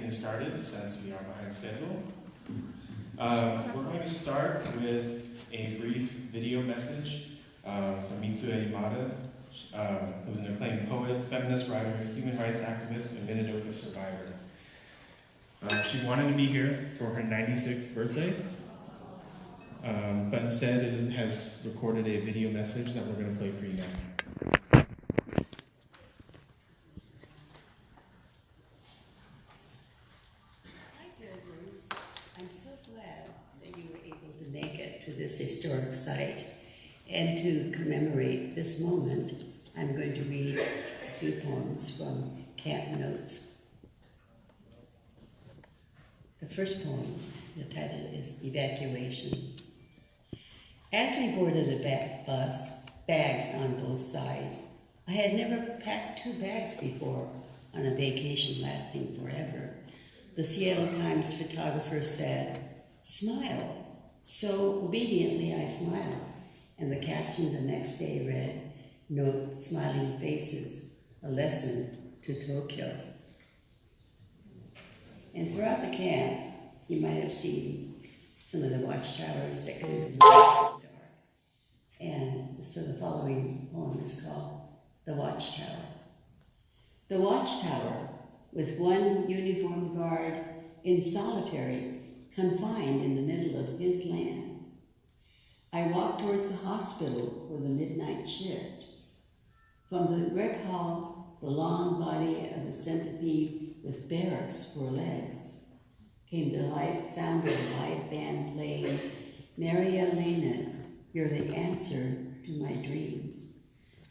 getting started since we are behind schedule. We're going to start with a brief video message from Mitsue Yamada, who's an acclaimed poet, feminist writer, human rights activist, and Minidoka survivor. She wanted to be here for her 96th birthday, but instead has recorded a video message that we're going to play for you now. I'm so glad that you were able to make it to this historic site. And to commemorate this moment, I'm going to read a few poems from Camp Notes. The first poem, the title is Evacuation. As we boarded the bus, bags on both sides, I had never packed 2 bags before on a vacation lasting forever. The Seattle Times photographer said, "Smile." So obediently I smiled, and the caption the next day read, "Note smiling faces, a lesson to Tokyo." And throughout the camp, you might have seen some of the watchtowers that could have been dark. And so the following poem is called The Watchtower. The watchtower, with one uniformed guard in solitary, confined in the middle of his land. I walked towards the hospital for the midnight shift. From the rec hall, the long body of a centipede with barracks for legs, came the light sound of a live band playing Mary Elena, you're the answer to my dreams.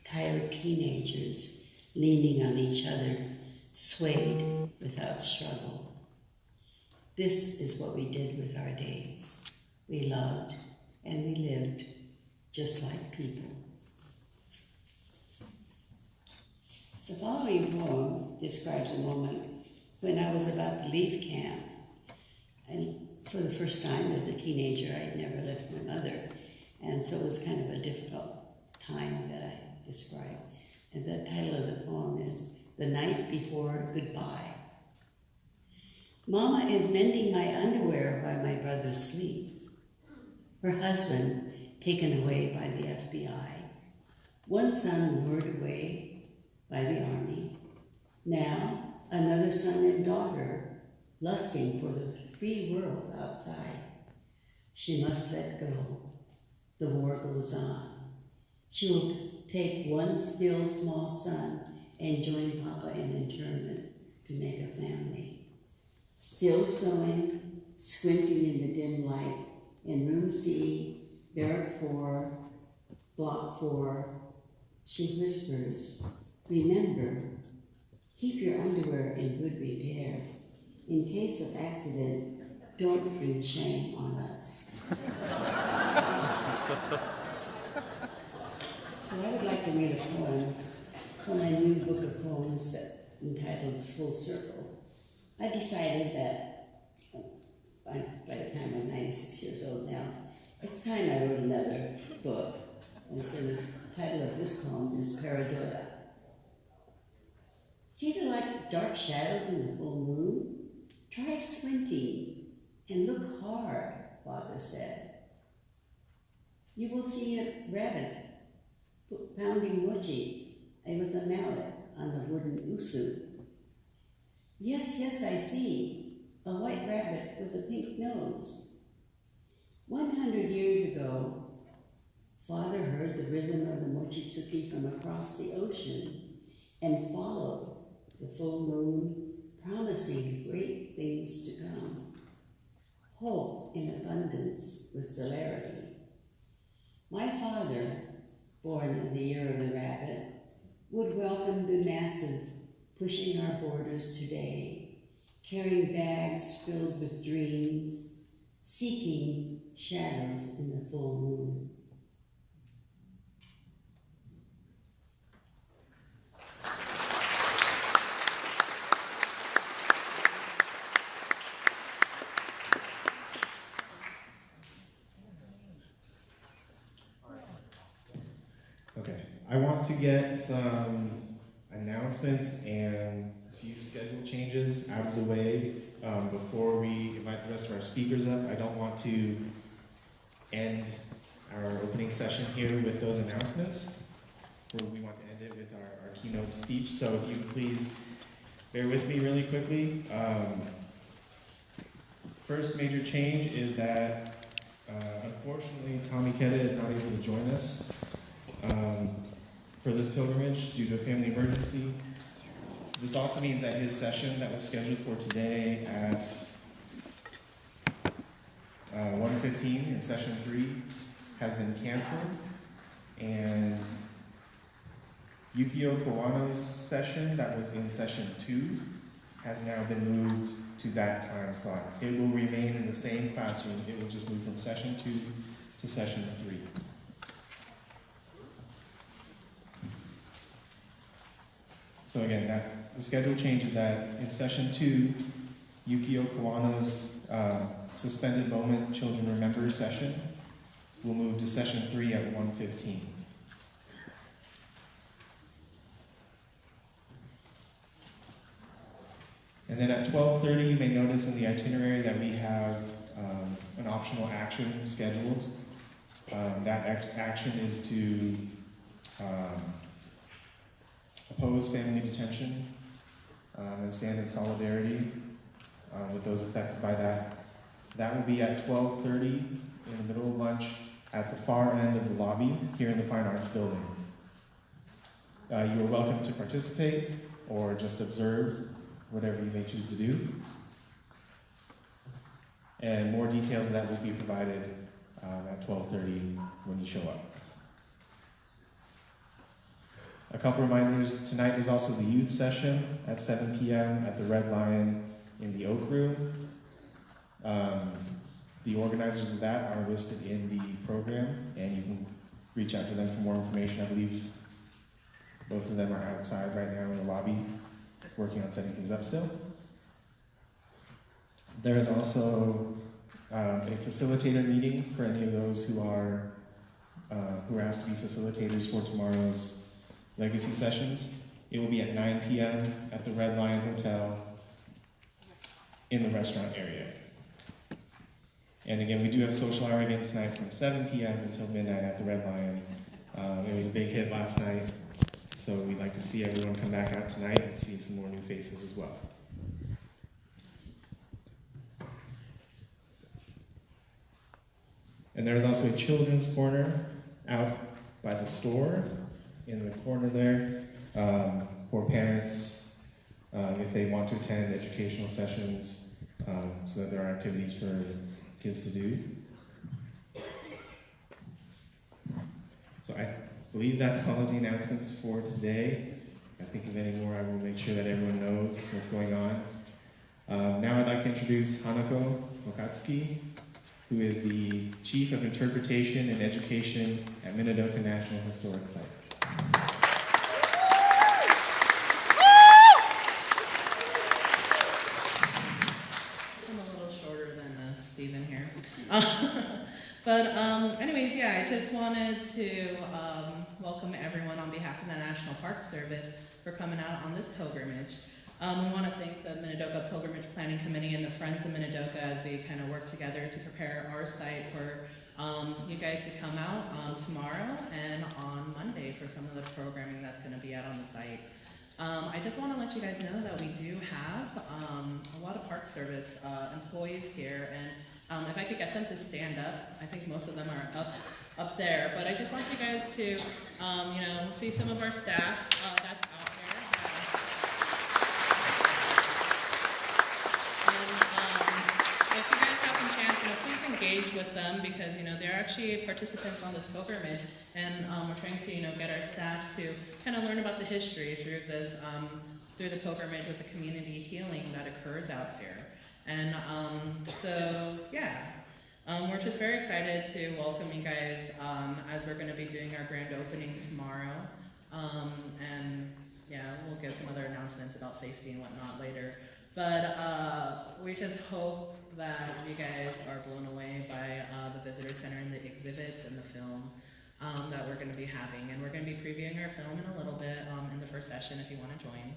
Tired teenagers leaning on each other, swayed without struggle. This is what we did with our days. We loved and we lived just like people. The following poem describes a moment when I was about to leave camp. And for the first time as a teenager, I'd never lived with my mother. And so it was kind of a difficult time that I described. And the title of the poem is The Night Before Goodbye. Mama is mending my underwear by my brother's sleep. Her husband taken away by the FBI. One son lured away by the army. Now another son and daughter lusting for the free world outside. She must let go. The war goes on. She will take one still small son and join Papa in internment to make a family. Still sewing, squinting in the dim light, in room C, barrack 4, block 4, she whispers, remember, keep your underwear in good repair. In case of accident, don't bring shame on us. So I would like to read a poem from my new book of poems entitled Full Circle. I decided that by the time I'm 96 years old now, it's time I wrote another book. And so the title of this poem is Paradoda. See the dark shadows in the full moon? Try squinting and look hard, Father said. You will see a rabbit pounding mochi with a mallet on the wooden usu. Yes, yes, I see, a white rabbit with a pink nose. 100 years ago, Father heard the rhythm of the mochitsuki from across the ocean and followed the full moon, promising great things to come. Hope in abundance with celerity. My father, born in the year of the rabbit, would welcome the masses pushing our borders today, carrying bags filled with dreams, seeking shadows in the full moon. Okay, I want to get some announcements and a few few schedule changes out of the way before we invite the rest of our speakers up. I don't want to end our opening session here with those announcements. We want to end it with our keynote speech. So if you could please bear with me really quickly. First major change is that unfortunately Tommy Keda is not able to join us for this pilgrimage due to a family emergency. This also means that his session that was scheduled for today at 1:15 in session 3 has been canceled, and Yukio Kawano's session that was in session 2 has now been moved to that time slot. It will remain in the same classroom, it will just move from session 2 to session 3. So again, the schedule change is that in session 2, Yukio Kawano's Suspended Moment Children Remember session will move to session 3 at 1:15. And then at 12:30, you may notice in the itinerary that we have an optional action scheduled. That action is to oppose family detention and stand in solidarity with those affected by that. That will be at 12:30 in the middle of lunch at the far end of the lobby here in the Fine Arts Building. You are welcome to participate or just observe, whatever you may choose to do. And more details of that will be provided at 12:30 when you show up. A couple reminders, tonight is also the youth session at 7 p.m. at the Red Lion in the Oak Room. The organizers of that are listed in the program, and you can reach out to them for more information. I believe both of them are outside right now in the lobby, working on setting things up still. There is also a facilitator meeting for any of those who are asked to be facilitators for tomorrow's legacy sessions. It will be at 9 p.m. at the Red Lion Hotel in the restaurant area. And again, we do have social hour again tonight from 7 p.m. until midnight at the Red Lion. It was a big hit last night, so we'd like to see everyone come back out tonight and see some more new faces as well. And there's also a children's corner out by the store in the corner there for parents if they want to attend educational sessions so that there are activities for kids to do. So I believe that's all of the announcements for today. If I think of any more, I will make sure that everyone knows what's going on. Now I'd like to introduce Hanako Okatsuki, who is the Chief of Interpretation and Education at Minidoka National Historic Site. I'm a little shorter than Stephen here. But anyways, yeah, I just wanted to welcome everyone on behalf of the National Park Service for coming out on this pilgrimage. We want to thank the Minidoka Pilgrimage Planning Committee and the Friends of Minidoka as we kind of work together to prepare our site for you guys to come out tomorrow and on Monday for some of the programming that's going to be out on the site. I just want to let you guys know that we do have a lot of Park Service employees here, and if I could get them to stand up, I think most of them are up there, but I just want you guys to you know, see some of our staff that's out there. If you guys have some chance, you know, please engage with them because, you know, they're actually participants on this pilgrimage, and we're trying to, you know, get our staff to kind of learn about the history through this, through the pilgrimage with the community healing that occurs out here. And so, yeah, we're just very excited to welcome you guys as we're going to be doing our grand opening tomorrow. And yeah, we'll give some other announcements about safety and whatnot later. But we just hope that you guys are blown away by the visitor center and the exhibits and the film that we're going to be having. And we're going to be previewing our film in a little bit in the first session if you want to join.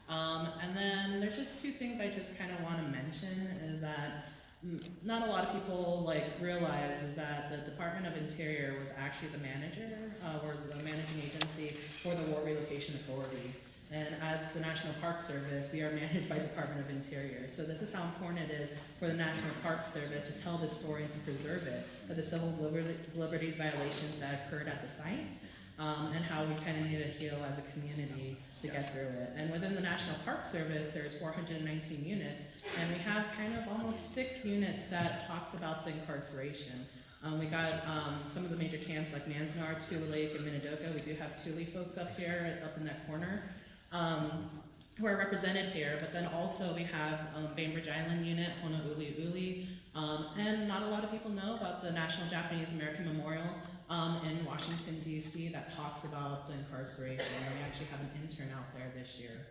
And then there's just two things I just kind of want to mention is that not a lot of people realize is that the Department of Interior was actually the manager or the managing agency for the War Relocation Authority. And as the National Park Service, we are managed by Department of Interior. So this is how important it is for the National Park Service to tell this story and to preserve it, for the civil liberties violations that occurred at the site, and how we kind of need to heal as a community to get through it. And within the National Park Service, there's 419 units, and we have kind of almost 6 units that talks about the incarceration. We got some of the major camps like Manzanar, Tule Lake, and Minidoka. We do have Tule folks up here, up in that corner, who are represented here. But then also we have Bainbridge Island unit, Honolulu Uli, and not a lot of people know about the National Japanese American Memorial in Washington, D.C. that talks about the incarceration. And we actually have an intern out there this year.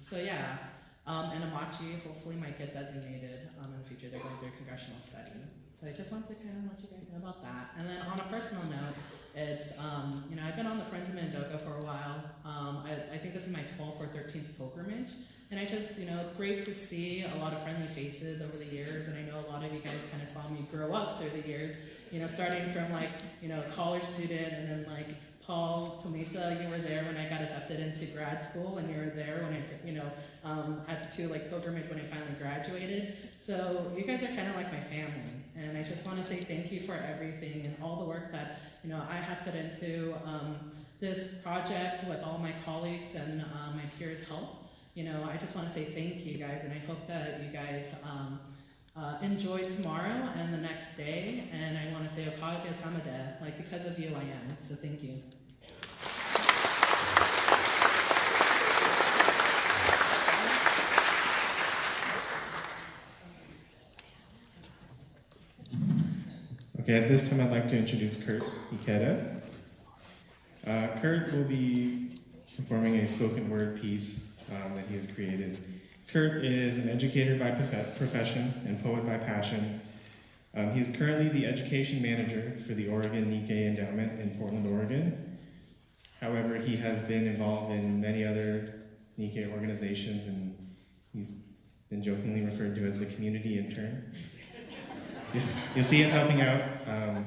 So yeah, and Amachi hopefully might get designated in the future. They're going through a congressional study. So I just want to kind of let you guys know about that. And then on a personal note, it's, I've been on the Friends of Minidoka for a while. I think this is my 12th or 13th pilgrimage. And I just, it's great to see a lot of friendly faces over the years. And I know a lot of you guys kind of saw me grow up through the years, starting from college student and then Paul Tomita, you were there when I got accepted into grad school, and you were there when I, at the Tule Lake pilgrimage when I finally graduated. So you guys are kind of like my family, and I just want to say thank you for everything and all the work that I have put into this project with all my colleagues and my peers' help. I just want to say thank you guys, and I hope that you guys enjoy tomorrow and the next day. And I want to say Okage Samade, because of you I am. So thank you. Okay, at this time I'd like to introduce Kurt Ikeda. Kurt will be performing a spoken word piece that he has created. Kurt is an educator by profession and poet by passion. He is currently the education manager for the Oregon Nikkei Endowment in Portland, Oregon. However, he has been involved in many other Nikkei organizations, and he's been jokingly referred to as the community intern. You'll see him helping out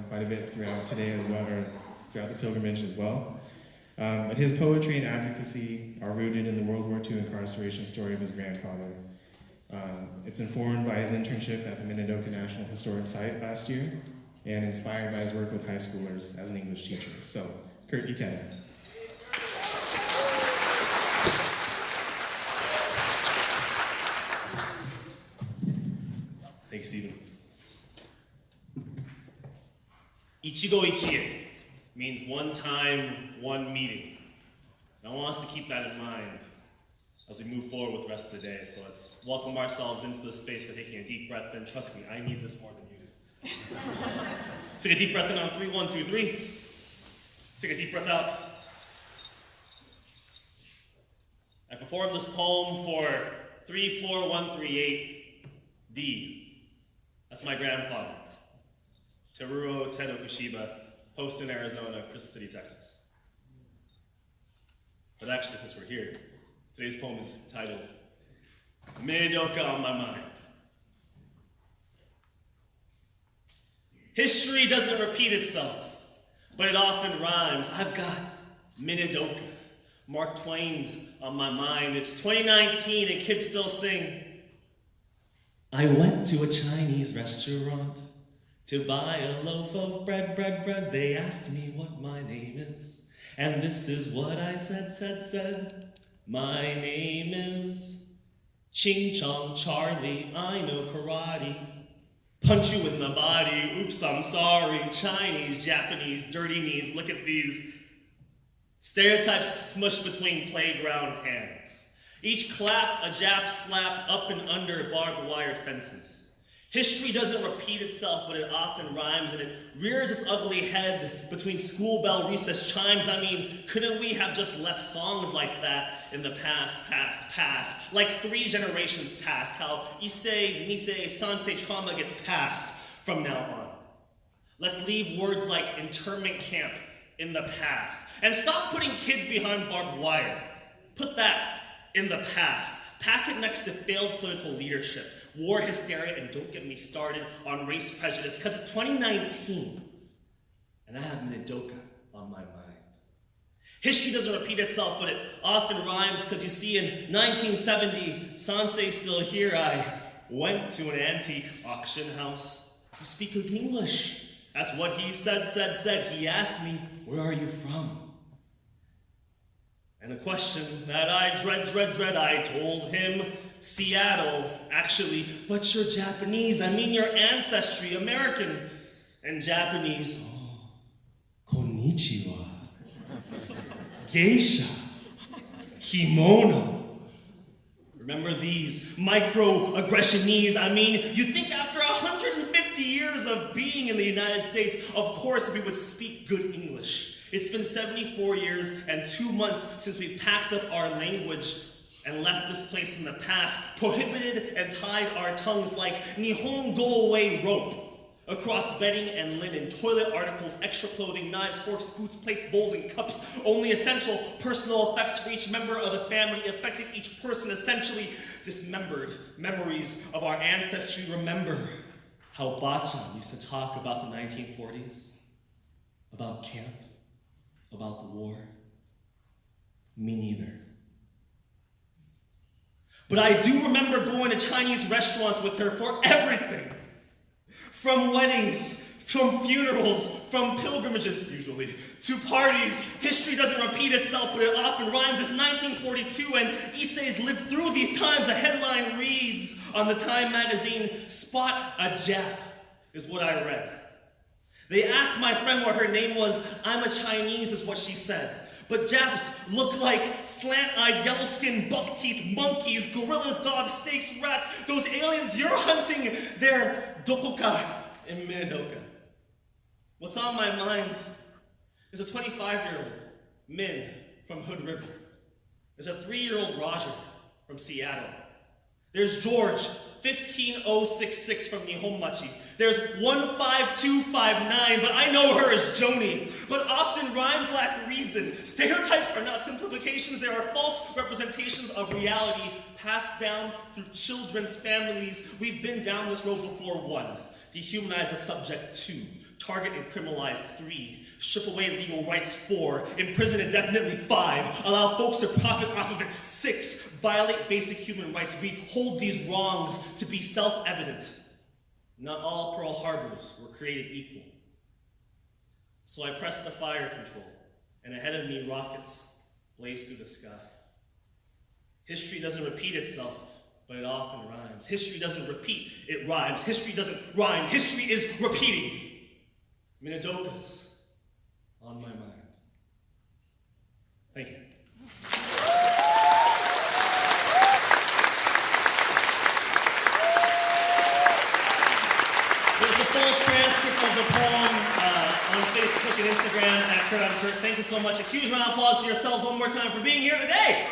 quite a bit throughout today as well, or throughout the pilgrimage as well. But his poetry and advocacy are rooted in the World War II incarceration story of his grandfather. It's informed by his internship at the Minidoka National Historic Site last year, and inspired by his work with high schoolers as an English teacher. So, Kurt Ikeda. Thanks, Stephen. Ichigo Ichie means one time, one meeting. And I want us to keep that in mind as we move forward with the rest of the day. So let's welcome ourselves into the space by taking a deep breath in. Trust me, I need this more than you do. Let's take a deep breath in on 3, 1, 2, 3. Let's take a deep breath out. I performed this poem for 34138 D. That's my grandfather. Teruo Tedo Kushiba, Poston, Arizona, Crystal City, Texas. But actually, since we're here, today's poem is titled, Minidoka on My Mind. History doesn't repeat itself, but it often rhymes. I've got Minidoka, Mark Twain on my mind. It's 2019 and kids still sing. I went to a Chinese restaurant to buy a loaf of bread. They asked me what my name is, and this is what I said. My name is Ching Chong Charlie, I know karate. Punch you in the body, oops, I'm sorry. Chinese, Japanese, dirty knees, look at these. Stereotypes smushed between playground hands. Each clap, a Jap slap up and under barbed wire fences. History doesn't repeat itself, but it often rhymes, and it rears its ugly head between school bell recess chimes. I mean, couldn't we have just left songs like that in the past? Like 3 generations past, how Issei, Nisei, Sansei trauma gets passed from now on. Let's leave words like internment camp in the past, and stop putting kids behind barbed wire. Put that in the past. Pack it next to failed political leadership, war hysteria, and don't get me started on race prejudice, because it's 2019, and I have Minidoka on my mind. History doesn't repeat itself, but it often rhymes, because you see, in 1970, Sansei's still here, I went to an antique auction house. You speak good English. That's what he said. He asked me, where are you from? And a question that I dread, I told him, Seattle, actually, but you're Japanese. I mean your ancestry, American. And Japanese, oh, konnichiwa, geisha, kimono. Remember these microaggressionese? I mean, you think after 150 years of being in the United States, of course we would speak good English. It's been 74 years and 2 months since we've packed up our language and left this place in the past, prohibited and tied our tongues like Nihon go away rope across bedding and linen, toilet articles, extra clothing, knives, forks, spoons, plates, bowls, and cups, only essential personal effects for each member of the family, affecting each person, essentially dismembered. Memories of our ancestry. Remember how Bachan used to talk about the 1940s, about camp, about the war? Me neither. But I do remember going to Chinese restaurants with her for everything. From weddings, from funerals, from pilgrimages, usually, to parties. History doesn't repeat itself, but it often rhymes. It's 1942, and Issei's lived through these times. A headline reads on the Time magazine, "Spot a Jap," is what I read. They asked my friend what her name was. "I'm a Chinese," is what she said. But Japs look like slant-eyed, yellow-skinned, buck-teeth monkeys, gorillas, dogs, snakes, rats. Those aliens you're hunting, they're Dokoka in Minidoka. What's on my mind is a 25-year-old Min from Hood River. There's a 3-year-old Roger from Seattle. There's George, 15066 from Nihonmachi. There's 15259, but I know her as Joni. But often rhymes lack reason. Stereotypes are not simplifications. They are false representations of reality passed down through children's families. We've been down this road before. 1. Dehumanize a subject. 2. Target and criminalize. 3. Strip away legal rights. 4. Imprison indefinitely. 5. Allow folks to profit off of it. 6. Violate basic human rights. We hold these wrongs to be self-evident. Not all Pearl Harbors were created equal. So I pressed the fire control, and ahead of me rockets blazed through the sky. History doesn't repeat itself, but it often rhymes. History doesn't repeat, it rhymes. History doesn't rhyme, history is repeating. Minidoka's on my mind. Thank you. There's a full transcript of the poem on Facebook and Instagram at Kurt on Kurt. Thank you so much. A huge round of applause to yourselves one more time for being here today.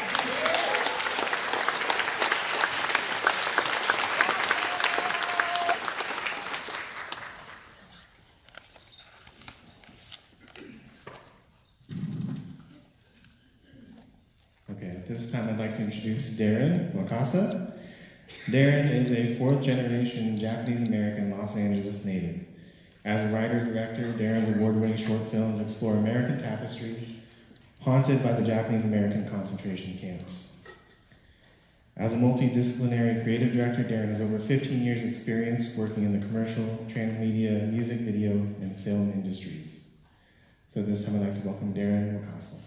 Okay, at this time I'd like to introduce Darren Wakasa. Darren is a 4th-generation Japanese-American Los Angeles native. As a writer-director, Darren's award-winning short films explore American tapestry, haunted by the Japanese-American concentration camps. As a multidisciplinary creative director, Darren has over 15 years' experience working in the commercial, transmedia, music video, and film industries. So this time I'd like to welcome Darren Wakasa.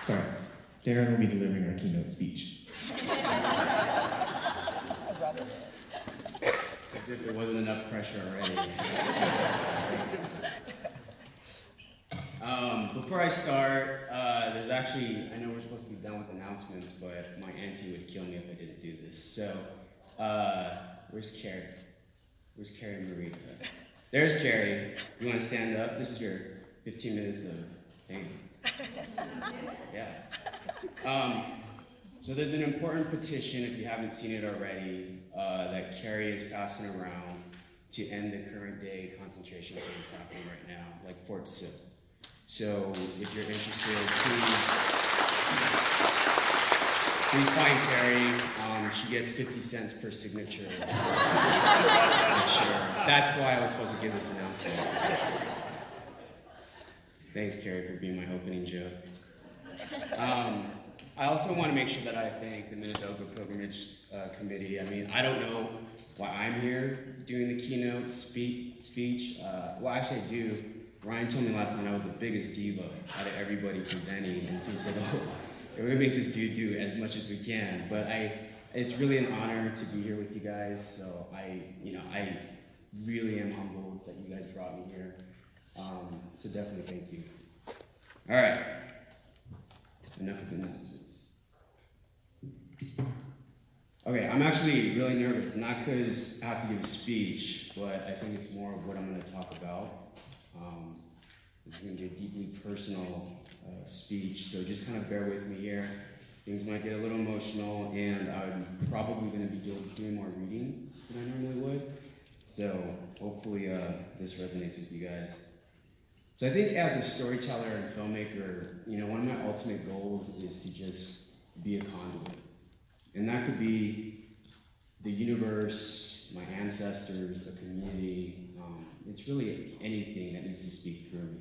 Sorry, Darren will be delivering our keynote speech. As if there wasn't enough pressure already. Before I start, there's actually, I know we're supposed to be done with announcements, but my auntie would kill me if I didn't do this. So, where's Carrie? Where's Carrie Marie? There's Carrie. You want to stand up? This is your 15 minutes of fame. Yeah. So there's an important petition, if you haven't seen it already, that Carrie is passing around. to end the current day concentration camps happening right now, like Fort Sill. So if you're interested, please find Carrie. She gets 50 cents per signature. So that's why I was supposed to give this announcement. Thanks, Carrie, for being my opening joke. I also want to make sure that I thank the Minidoka Pilgrimage Committee. I mean, I don't know why I'm here doing the keynote speech. Well, actually I do. Ryan told me last night I was the biggest diva out of everybody presenting, and so he said, oh, we're gonna make this dude do as much as we can. But it's really an honor to be here with you guys, so I really am humbled that you guys brought me here. So definitely thank you. All right, enough of the announcements. Okay, I'm actually really nervous, not because I have to give a speech, but I think it's more of what I'm going to talk about. This is going to be a deeply personal speech, so just kind of bear with me here. Things might get a little emotional, and I'm probably going to be doing more reading than I normally would. So hopefully this resonates with you guys. So I think as a storyteller and filmmaker, one of my ultimate goals is to just be a conduit. And that could be the universe, my ancestors, a community. It's really anything that needs to speak through me.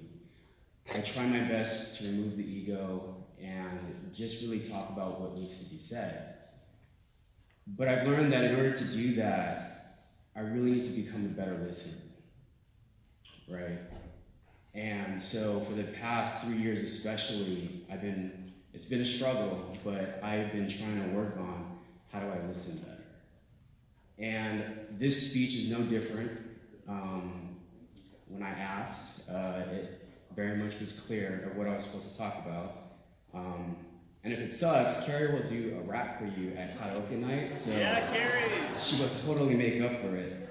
I try my best to remove the ego and just really talk about what needs to be said. But I've learned that in order to do that, I really need to become a better listener, right? And so for the past 3 years especially, it's been a struggle, but I've been trying to work on how do I listen better. And this speech is no different. When I asked, it very much was clear of what I was supposed to talk about. And if it sucks, Carrie will do a rap for you at karaoke night. So Yeah, Carrie! She will totally make up for it.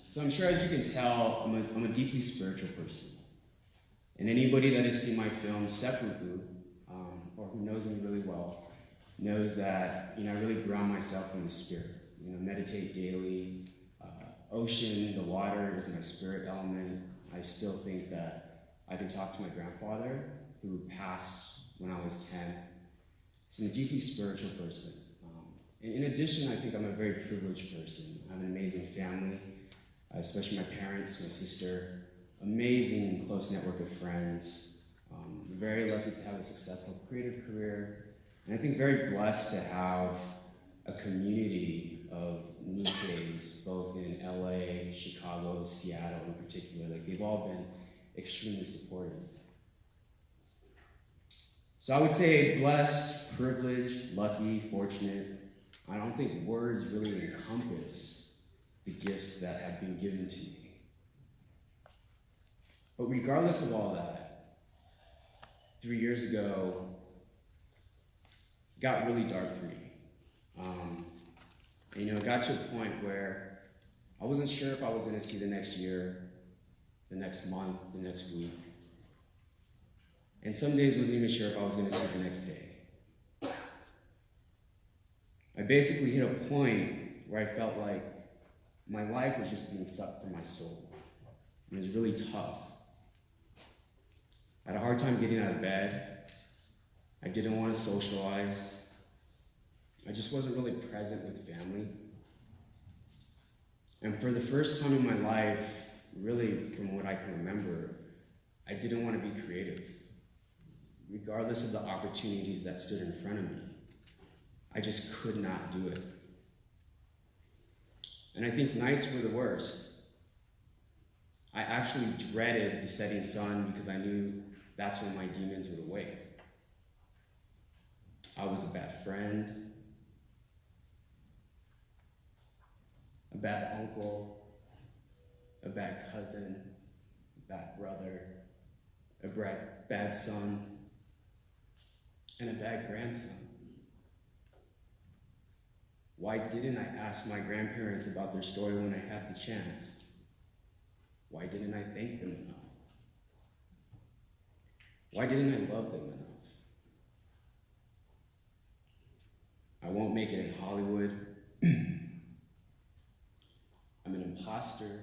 So I'm sure, as you can tell, I'm a deeply spiritual person. And anybody that has seen my film Seppuku, or who knows me really well, knows that I really ground myself in the spirit. Meditate daily. Ocean, the water is my spirit element. I still think that I can talk to my grandfather, who passed when I was 10. So I'm a deeply spiritual person. In addition, I think I'm a very privileged person. I have an amazing family, especially my parents, my sister, amazing close network of friends. I'm very lucky to have a successful creative career, and I think very blessed to have a community of Nikkeis, both in LA, Chicago, Seattle in particular. They've all been extremely supportive. So I would say blessed, privileged, lucky, fortunate. I don't think words really encompass the gifts that have been given to me. But regardless of all that, 3 years ago, it got really dark for me. It got to a point where I wasn't sure if I was going to see the next year, the next month, the next week. And some days wasn't even sure if I was going to see the next day. I basically hit a point where I felt like my life was just being sucked from my soul. It was really tough. I had a hard time getting out of bed. I didn't want to socialize. I just wasn't really present with family. And for the first time in my life, really from what I can remember, I didn't want to be creative. Regardless of the opportunities that stood in front of me, I just could not do it. And I think nights were the worst. I actually dreaded the setting sun because I knew that's when my demons would awake. I was a bad friend, a bad uncle, a bad cousin, a bad brother, a bad son, and a bad grandson. Why didn't I ask my grandparents about their story when I had the chance? Why didn't I thank them enough? Why didn't I love them enough? I won't make it in Hollywood. I'm in imposter.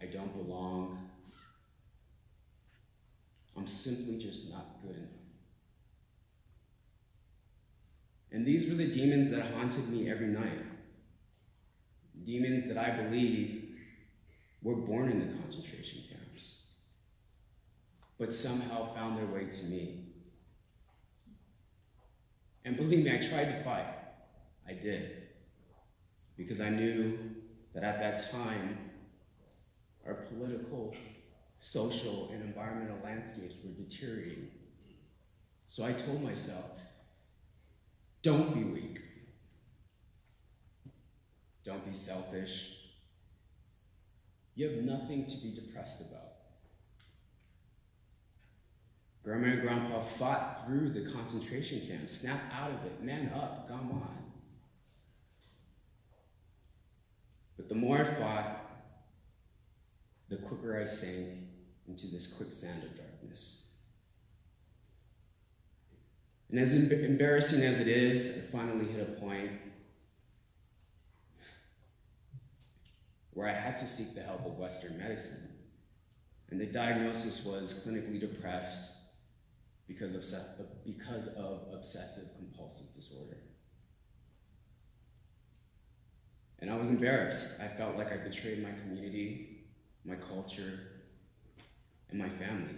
I don't belong. I'm simply just not good enough. And these were the demons that haunted me every night. Demons that I believe were born in the concentration camps, but somehow found their way to me. And believe me, I tried to fight. I did. Because I knew that at that time, our political, social, and environmental landscapes were deteriorating. So I told myself, don't be weak. Don't be selfish. You have nothing to be depressed about. Grandma and Grandpa fought through the concentration camp. Snap out of it. Man up. Come on. But the more I fought, the quicker I sank into this quicksand of darkness. And as embarrassing as it is, I finally hit a point where I had to seek the help of Western medicine. And the diagnosis was clinically depressed because of obsessive compulsive disorder. And I was embarrassed. I felt like I betrayed my community, my culture, and my family.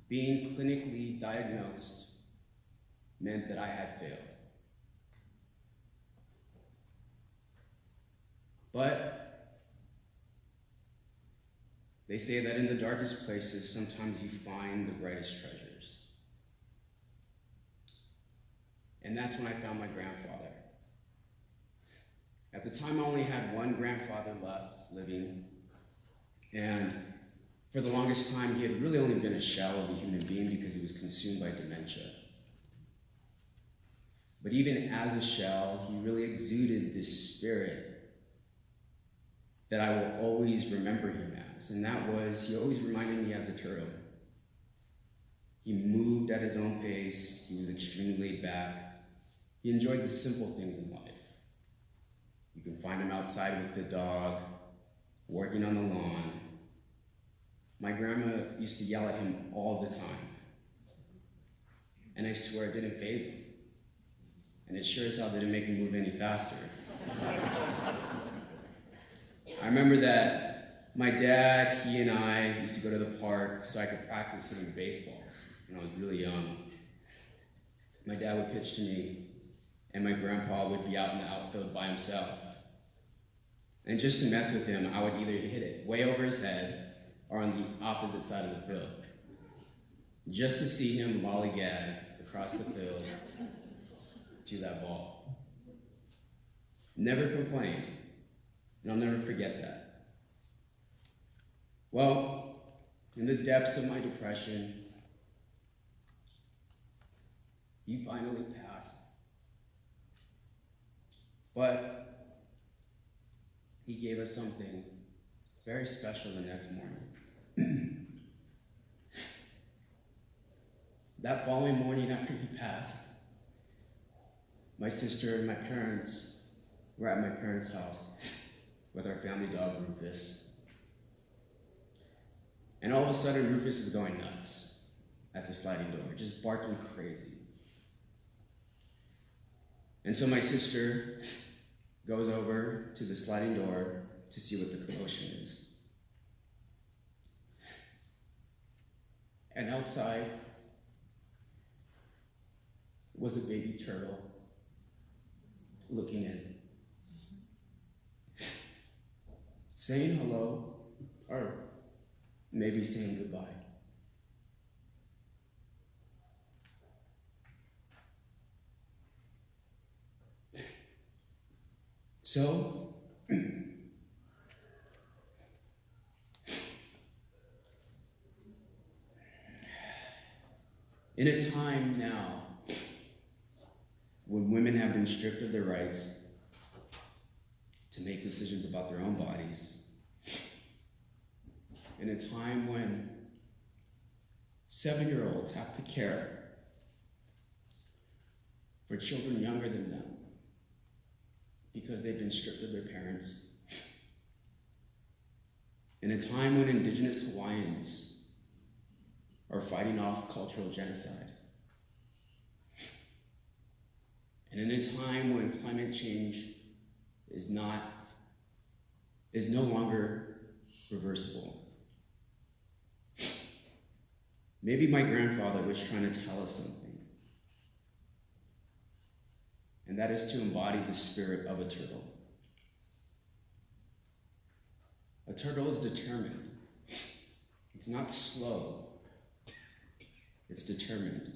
Being clinically diagnosed meant that I had failed. But they say that in the darkest places, sometimes you find the brightest treasures. And that's when I found my grandfather. At the time, I only had one grandfather left living, and for the longest time, he had really only been a shell of a human being because he was consumed by dementia. But even as a shell, he really exuded this spirit that I will always remember him as, and that was, he always reminded me as a turtle. He moved at his own pace, he was extremely laid back, he enjoyed the simple things in life. You can find him outside with the dog, working on the lawn. My grandma used to yell at him all the time. And I swear it didn't faze him. And it sure as hell didn't make him move any faster. I remember that my dad, he and I used to go to the park so I could practice hitting baseballs when I was really young. My dad would pitch to me, and my grandpa would be out in the outfield by himself. And just to mess with him, I would either hit it way over his head or on the opposite side of the field, just to see him lollygag across the field to that ball. Never complained, and I'll never forget that. Well, in the depths of my depression, he finally passed. But he gave us something very special the next morning. That following morning after he passed, my sister and my parents were at my parents' house with our family dog, Rufus. And all of a sudden, Rufus is going nuts at the sliding door, just barking crazy. And so my sister goes over to the sliding door to see what the commotion is. And outside was a baby turtle looking in, saying hello, or maybe saying goodbye. So, in a time now when women have been stripped of their rights to make decisions about their own bodies, in a time when 7-year-olds have to care for children younger than them, because they've been stripped of their parents. In a time when indigenous Hawaiians are fighting off cultural genocide. And in a time when climate change is no longer reversible. Maybe my grandfather was trying to tell us something. And that is to embody the spirit of a turtle. A turtle is determined. It's not slow. It's determined.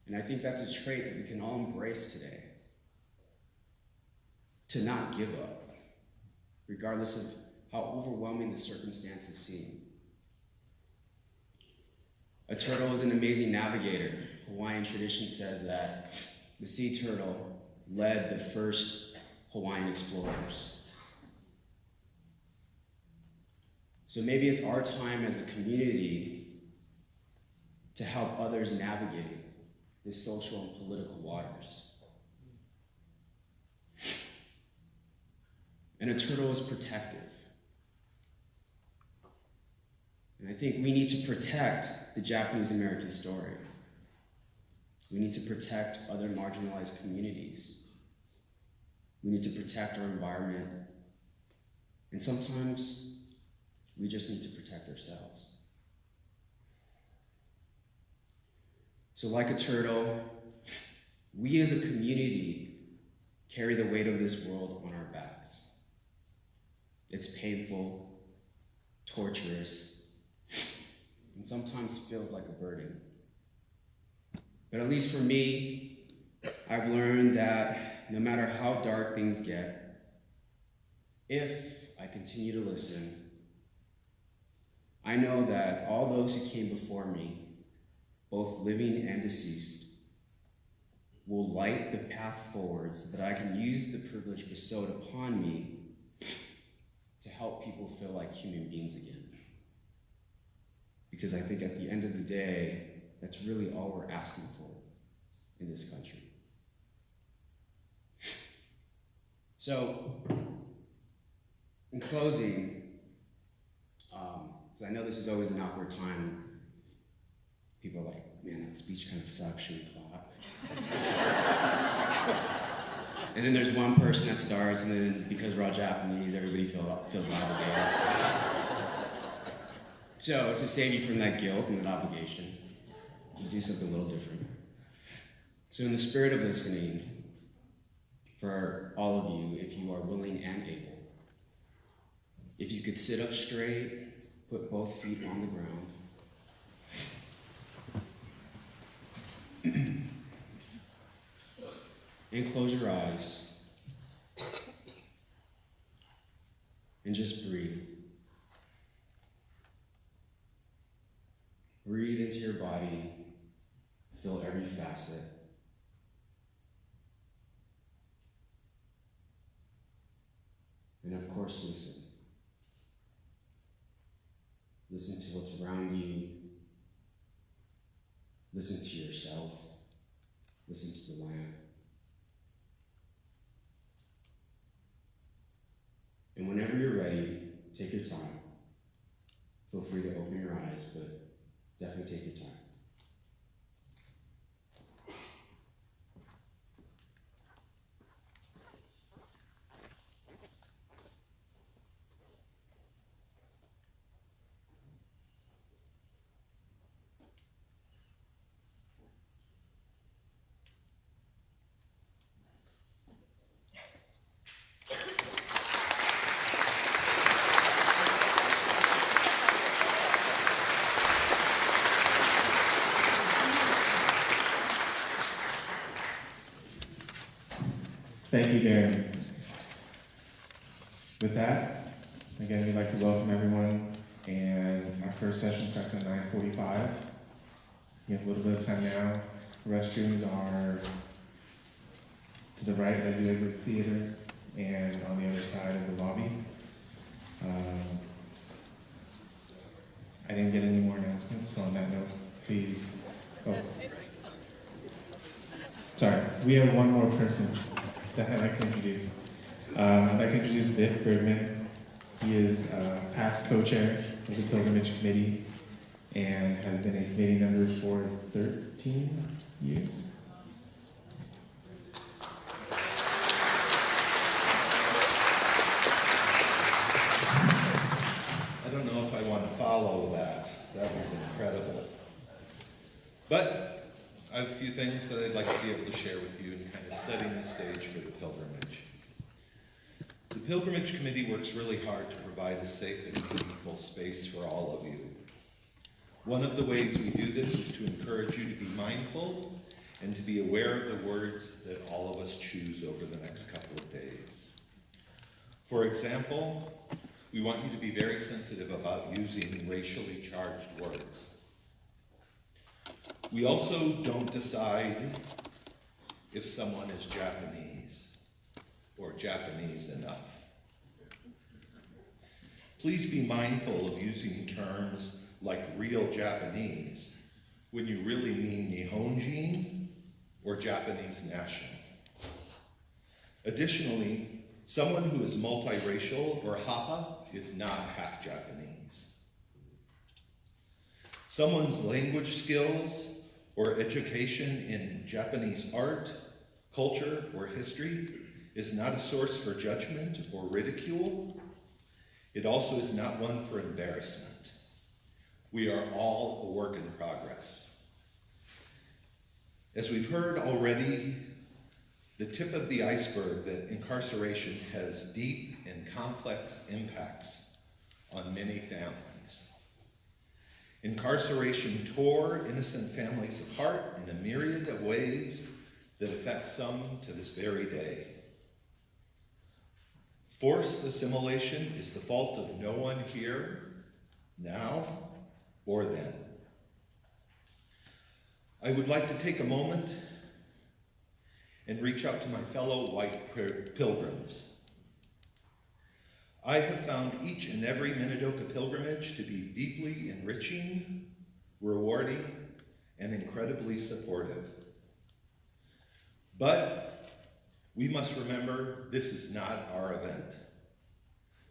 And I think that's a trait that we can all embrace today. To not give up, regardless of how overwhelming the circumstances seem. A turtle is an amazing navigator. Hawaiian tradition says that the sea turtle led the first Hawaiian explorers. So maybe it's our time as a community to help others navigate the social and political waters. And a turtle is protective. And I think we need to protect the Japanese American story. We need to protect other marginalized communities. We need to protect our environment. And sometimes we just need to protect ourselves. So like a turtle, we as a community carry the weight of this world on our backs. It's painful, torturous, and sometimes feels like a burden. But at least for me, I've learned that no matter how dark things get, if I continue to listen, I know that all those who came before me, both living and deceased, will light the path forward so that I can use the privilege bestowed upon me to help people feel like human beings again. Because I think at the end of the day, that's really all we're asking for in this country. So, in closing, because I know this is always an awkward time, people are like, man, that speech kind of sucks, should we clap? And then there's one person that starts, and then because we're all Japanese, everybody feels obligated. So, to save you from that guilt and that obligation, to do something a little different. So in the spirit of listening, for all of you, if you are willing and able, if you could sit up straight, put both feet on the ground, and close your eyes, and just breathe. Breathe into your body, feel every facet. And of course, listen. Listen to what's around you. Listen to yourself. Listen to the land. And whenever you're ready, take your time. Feel free to open your eyes, but definitely take your time. Thank you, Darren. With that, again, we'd like to welcome everyone, and our first session starts at 9:45. You have a little bit of time now. The restrooms are to the right as you exit the theater, and on the other side of the lobby. I didn't get any more announcements, so on that note, please. Oh. sorry, we have one more person that I'd like to introduce. I'd like to introduce Biff Bergman. He is past co-chair of the Pilgrimage Committee and has been a committee member for 13 years. I don't know if I want to follow that. That was incredible. But I have a few things that I'd like to be able to share with you in kind of setting the stage for the pilgrimage. The Pilgrimage Committee works really hard to provide a safe and meaningful space for all of you. One of the ways we do this is to encourage you to be mindful and to be aware of the words that all of us choose over the next couple of days. For example, we want you to be very sensitive about using racially charged words. We also don't decide if someone is Japanese or Japanese enough. Please be mindful of using terms like real Japanese when you really mean Nihonjin or Japanese national. Additionally, someone who is multiracial or Hapa is not half Japanese. Someone's language skills or education in Japanese art, culture, or history is not a source for judgment or ridicule. It also is not one for embarrassment. We are all a work in progress. As we've heard already, the tip of the iceberg that incarceration has deep and complex impacts on many families. Incarceration tore innocent families apart in a myriad of ways that affect some to this very day. Forced assimilation is the fault of no one here, now, or then. I would like to take a moment and reach out to my fellow white pilgrims. I have found each and every Minidoka pilgrimage to be deeply enriching, rewarding, and incredibly supportive. But we must remember this is not our event.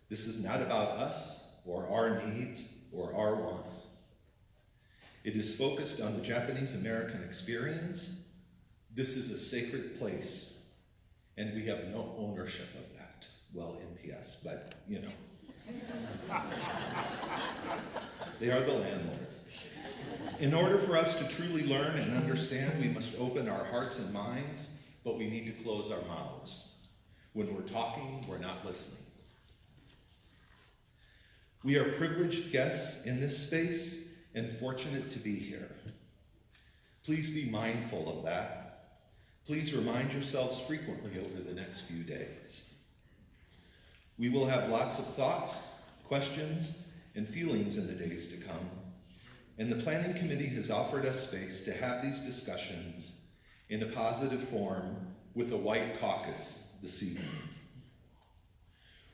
This is not about us or our needs or our wants. It is focused on the Japanese American experience. This is a sacred place, and we have no ownership of that. Well, NPS, but you know. They are the landlords. In order for us to truly learn and understand, we must open our hearts and minds, but we need to close our mouths. When we're talking, we're not listening. We are privileged guests in this space and fortunate to be here. Please be mindful of that. Please remind yourselves frequently over the next few days. We will have lots of thoughts, questions, and feelings in the days to come, and the planning committee has offered us space to have these discussions in a positive form with a white caucus this evening.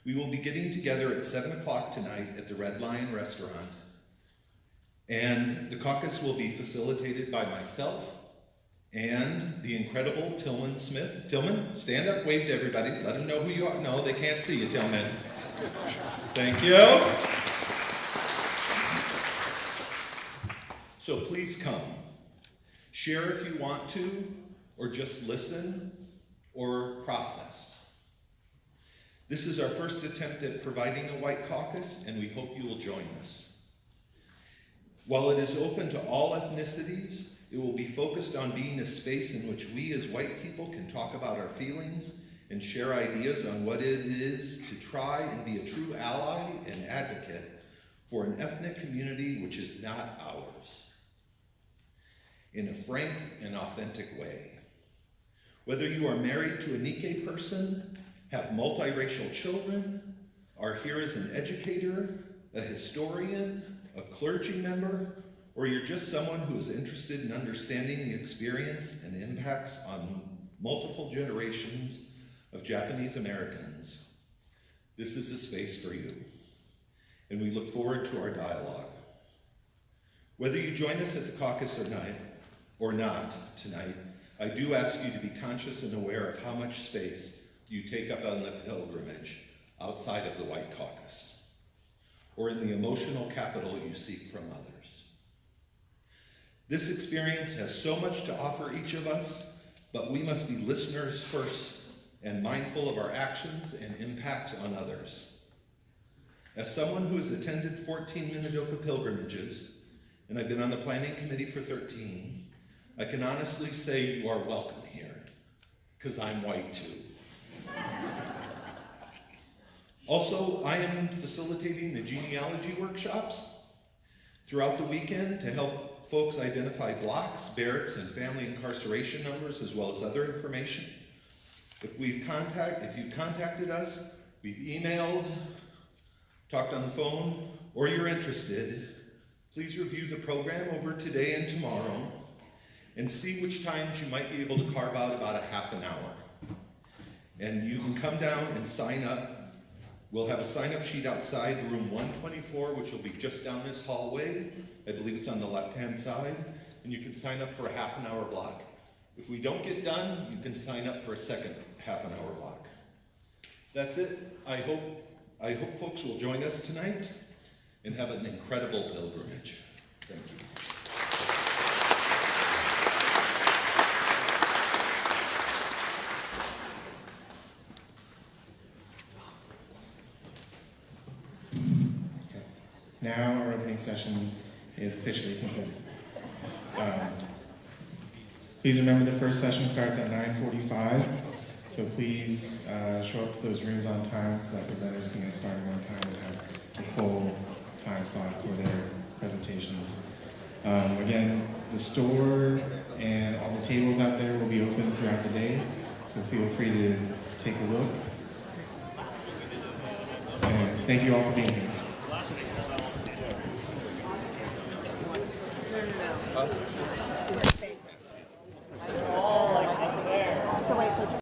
We will be getting together at 7 o'clock tonight at the Red Lion Restaurant, and the caucus will be facilitated by myself and the incredible Tillman Smith. Tillman, stand up, wave to everybody, let them know who you are. No, they can't see you, Tillman. Thank you. So please come. Share if you want to, or just listen, or process. This is our first attempt at providing a white caucus, and we hope you will join us. While it is open to all ethnicities, it will be focused on being a space in which we as white people can talk about our feelings and share ideas on what it is to try and be a true ally and advocate for an ethnic community which is not ours, in a frank and authentic way. Whether you are married to a Nikkei person, have multiracial children, are here as an educator, a historian, a clergy member, or you're just someone who is interested in understanding the experience and impacts on multiple generations of Japanese Americans, this is a space for you, and we look forward to our dialogue. Whether you join us at the caucus or not tonight, I do ask you to be conscious and aware of how much space you take up on the pilgrimage outside of the White Caucus, or in the emotional capital you seek from others. This experience has so much to offer each of us, but we must be listeners first and mindful of our actions and impact on others. As someone who has attended 14 Minidoka pilgrimages, and I've been on the planning committee for 13, I can honestly say you are welcome here, because I'm white too. Also, I am facilitating the genealogy workshops throughout the weekend to help folks identify blocks, barracks, and family incarceration numbers, as well as other information. If you've contacted us, we've emailed, talked on the phone, or you're interested, please review the program over today and tomorrow and see which times you might be able to carve out about a half an hour. And you can come down and sign up. We'll have a sign-up sheet outside room 124, which will be just down this hallway. I believe it's on the left-hand side. And you can sign up for a half an hour block. If we don't get done, you can sign up for a second half an hour block. That's it. I hope folks will join us tonight and have an incredible pilgrimage. Thank you. Now our opening session is officially concluded. Please remember the first session starts at 9:45, so please show up to those rooms on time so that presenters can get started on time and have a full time slot for their presentations. Again, the store and all the tables out there will be open throughout the day, so feel free to take a look. And thank you all for being here.